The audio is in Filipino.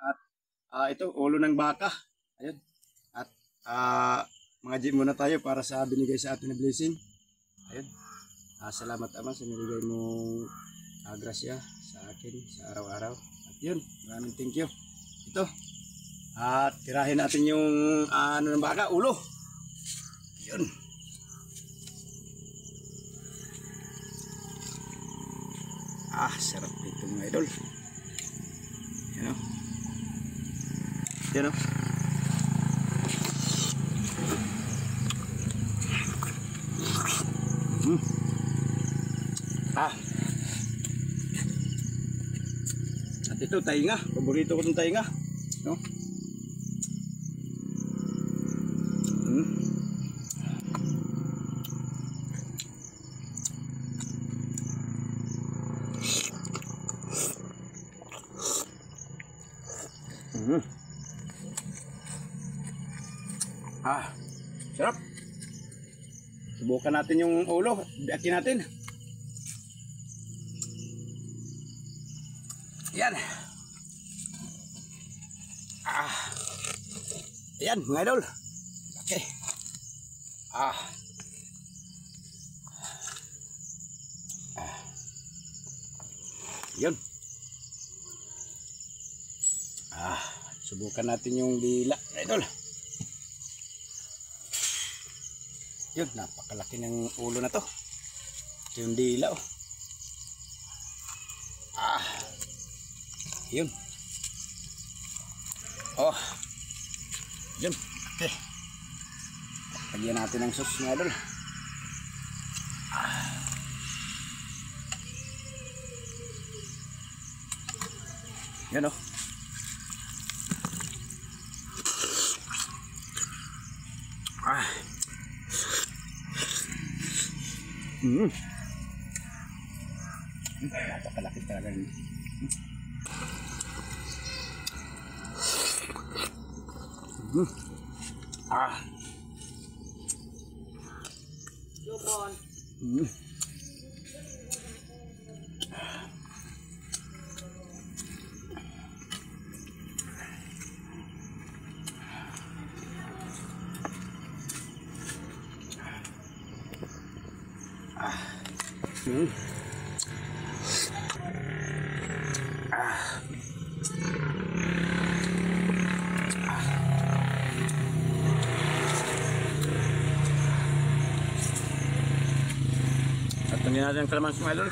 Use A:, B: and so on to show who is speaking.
A: At ito, ulo ng baka. Ayun. At mga gym muna tayo para sa binigay sa atin na blessing. Ayun. Salamat Ama sa binigay mong grasya sa akin sa araw-araw. At yun, maraming thank you. Ito. At tirahin natin yung ng baka, ulo. Yun. Sarap ito mga idol. Yan o. Yan o. At ito, tainga. Paborito ko itong tainga. No? Sarap. Subukan natin yung ulo. Biakin natin. Yan. Yan mga idol. Okay. Yun. Subukan natin yung dila mga idol. Yun, napakalaki ng ulo na to. Yung dila oh. Yun. Oh. Yun. Okay. Lagyan natin ng sauce mga idol. Yan oh. Napakalaki talaga yun. At tingnan natin ang kalamansi mga idol.